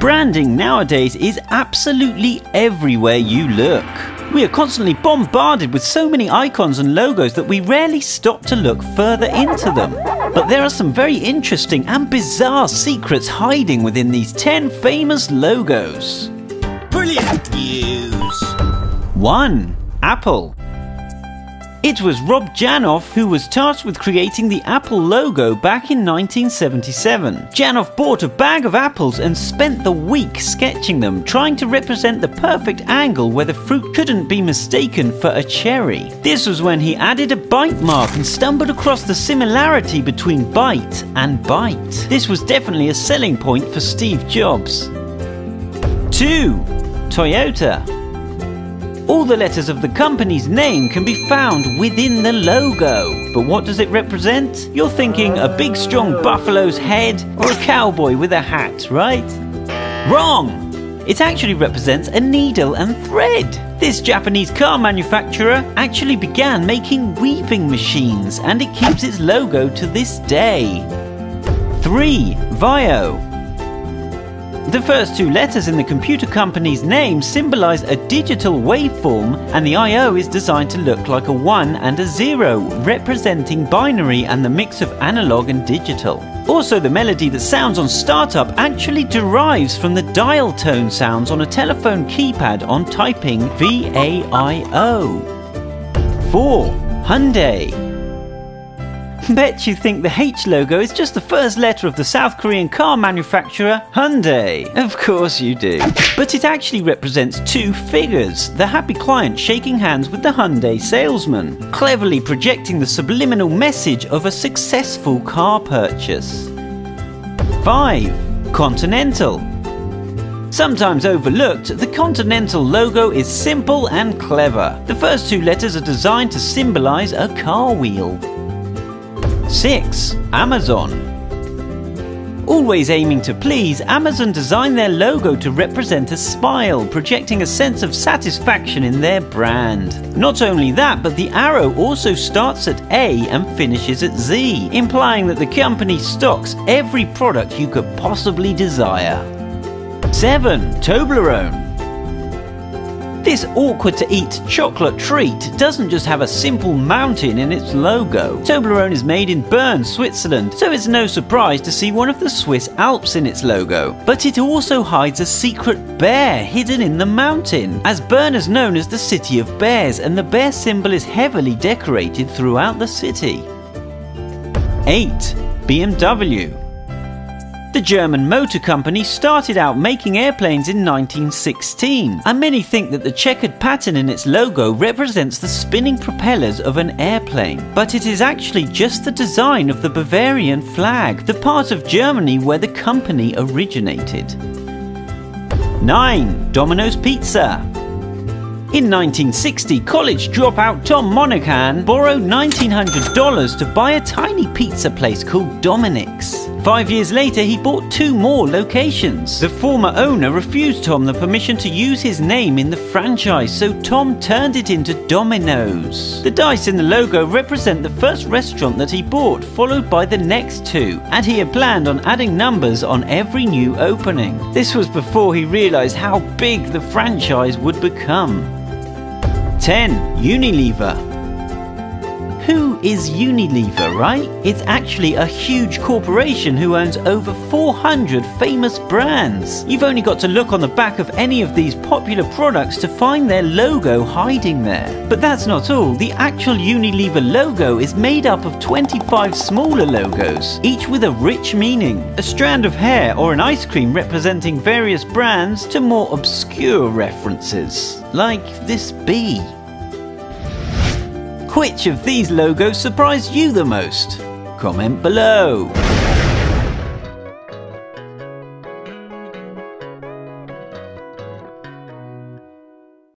Branding nowadays is absolutely everywhere you look. We are constantly bombarded with so many icons and logos that we rarely stop to look further into them. But there are some very interesting and bizarre secrets hiding within these 10 famous logos. Brilliant news! 1. Apple. It was Rob Janoff who was tasked with creating the Apple logo back in 1977. Janoff bought a bag of apples and spent the week sketching them, trying to represent the perfect angle where the fruit couldn't be mistaken for a cherry. This was when he added a bite mark and stumbled across the similarity between bite and bite. This was definitely a selling point for Steve Jobs. 2. Toyota. All the letters of the company's name can be found within the logo. But what does it represent? You're thinking a big strong buffalo's head or a cowboy with a hat, right? Wrong! It actually represents a needle and thread. This Japanese car manufacturer actually began making weaving machines, and it keeps its logo to this day. 3. VAIO. The first 2 letters in the computer company's name symbolize a digital waveform, and the IO is designed to look like a 1 and a 0, representing binary and the mix of analog and digital. Also, the melody that sounds on startup actually derives from the dial tone sounds on a telephone keypad on typing VAIO. 4. Hyundai. Bet you think the H logo is just the first letter of the South Korean car manufacturer Hyundai. Of course you do. But it actually represents 2 figures, the happy client shaking hands with the Hyundai salesman, cleverly projecting the subliminal message of a successful car purchase. 5. Continental. Sometimes overlooked, the Continental logo is simple and clever. The first 2 letters are designed to symbolize a car wheel. 6. Amazon. Always aiming to please, Amazon designed their logo to represent a smile, projecting a sense of satisfaction in their brand. Not only that, but the arrow also starts at A and finishes at Z, implying that the company stocks every product you could possibly desire. 7. Toblerone. This awkward-to-eat chocolate treat doesn't just have a simple mountain in its logo. Toblerone is made in Bern, Switzerland, so it's no surprise to see one of the Swiss Alps in its logo. But it also hides a secret bear hidden in the mountain, as Bern is known as the city of bears, and the bear symbol is heavily decorated throughout the city. 8. BMW. The German motor company started out making airplanes in 1916, and many think that the checkered pattern in its logo represents the spinning propellers of an airplane. But it is actually just the design of the Bavarian flag, the part of Germany where the company originated. 9. Domino's Pizza. In 1960, college dropout Tom Monaghan borrowed $1,900 to buy a tiny pizza place called Dominic's. 5 years later, he bought 2 more locations. The former owner refused Tom the permission to use his name in the franchise, so Tom turned it into Domino's. The dice in the logo represent the first restaurant that he bought, followed by the next 2, and he had planned on adding numbers on every new opening. This was before he realized how big the franchise would become. 10. Unilever. Who is Unilever, right? It's actually a huge corporation who owns over 400 famous brands. You've only got to look on the back of any of these popular products to find their logo hiding there. But that's not all. The actual Unilever logo is made up of 25 smaller logos, each with a rich meaning. A strand of hair or an ice cream representing various brands to more obscure references, like this bee. Which of these logos surprised you the most? Comment below.